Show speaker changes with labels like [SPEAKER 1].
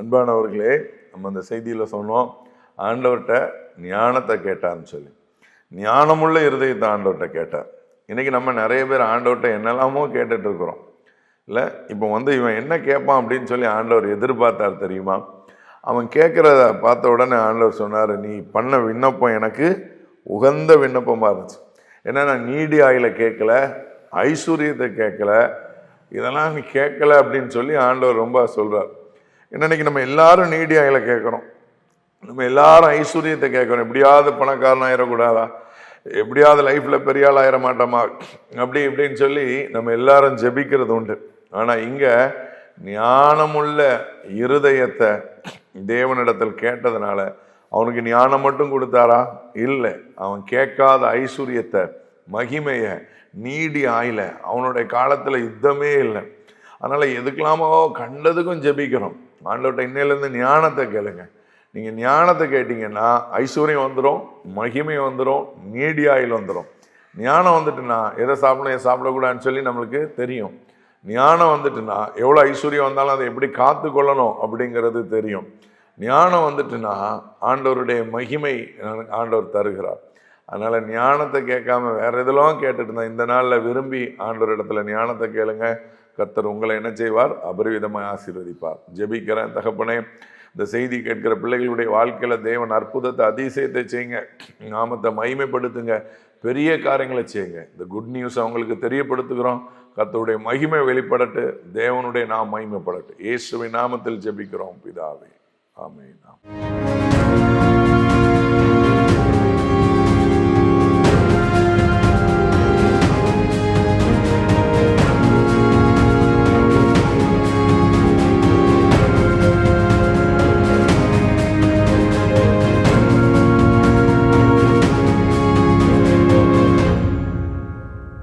[SPEAKER 1] அன்பானவர்களே, நம்ம அந்த செய்தியில் சொன்னோம், ஆண்டவர்கிட்ட ஞானத்தை கேட்டான்னு சொல்லி. ஞானமுள்ள இருதயத்தை ஆண்டவர்கிட்ட கேட்டார். இன்னைக்கு நம்ம நிறைய பேர் ஆண்டவர்கிட்ட என்னெல்லாமோ கேட்டுட்டு இருக்கிறோம் இல்லை. இப்போ இவன் என்ன கேட்பான் அப்படின்னு சொல்லி ஆண்டவர் எதிர்பார்த்தார் தெரியுமா? அவன் கேட்குறத பார்த்த உடனே ஆண்டவர் சொன்னார், நீ பண்ண விண்ணப்பம் எனக்கு உகந்த விண்ணப்பமாக இருந்துச்சு. ஏன்னா நான் நீடி ஆயில கேட்கல, ஐஸ்வர்யத்தை கேட்கல, இதெல்லாம் நீ கேட்கல அப்படின்னு சொல்லி ஆண்டவர் ரொம்ப சொல்றார். இன்னைக்கு நம்ம எல்லாரும் நீடி ஆயில கேட்குறோம், நம்ம எல்லாரும் ஐஸ்வர்யத்தை கேட்குறோம். எப்படியாவது பணக்காரன் ஆயிடக்கூடாதா, எப்படியாவது லைஃப்ல பெரிய ஆள் ஆயிட மாட்டோமா, அப்படி இப்படின்னு சொல்லி நம்ம எல்லாரும் ஜெபிக்கிறது உண்டு. ஆனா இங்க ஞானமுள்ள இருதயத்தை தேவனிடத்தில் கேட்டதுனால அவனுக்கு ஞானம் மட்டும் கொடுத்தாரா? இல்லை, அவன் கேட்காத ஐஸ்வர்யத்தை, மகிமைய, நீடி ஆயில, அவனுடைய காலத்துல யுத்தமே இல்லை. அதனால எதுக்கெல்லாமோ கண்டதுக்கும் ஜெபிக்கிறோம். ஆண்டவர்கிட்ட இன்னையிலேருந்து ஞானத்தை கேளுங்க. நீங்கள் ஞானத்தை கேட்டீங்கன்னா ஐஸ்வர்யம் வந்துடும், மகிமை வந்துடும், நீடி ஆயில் வந்துடும். ஞானம் வந்துட்டுன்னா எதை சாப்பிடணும் எதை சாப்பிடக்கூடாதுன்னு சொல்லி நம்மளுக்கு தெரியும். ஞானம் வந்துட்டுன்னா எவ்வளோ ஐஸ்வர்யம் வந்தாலும் அதை எப்படி காத்து கொள்ளணும் அப்படிங்கிறது தெரியும். ஞானம் வந்துட்டுன்னா ஆண்டவருடைய மகிமை ஆண்டவர் தருகிறார். அதனால ஞானத்தை கேட்காம வேற எதெல்லாம் கேட்டுட்டு இருந்தா இந்த நாளில் விரும்பி ஆண்டவர் இடத்துல ஞானத்தை கேளுங்க. கர்த்தர் உங்களை என்ன செய்வார்? அபரிவிதமாக ஆசீர்வதிப்பார். ஜெபிக்கிறேன். தகப்பனே, இந்த செய்தி கேட்கிற பிள்ளைகளுடைய வாழ்க்கையில தேவன் அற்புதத்தை, அதிசயத்தை செய்யுங்க, நாமத்தை மகிமைப்படுத்துங்க, பெரிய காரியங்களை செய்யுங்க. இந்த குட் நியூஸ் அவங்களுக்கு தெரியப்படுத்துகிறோம். கர்த்தருடைய மகிமை வெளிப்படட்டு, தேவனுடைய நாம் மகிமைப்படட்டு. இயேசுவின் நாமத்தில் ஜெபிக்கிறோம் பிதாவே, ஆமென்.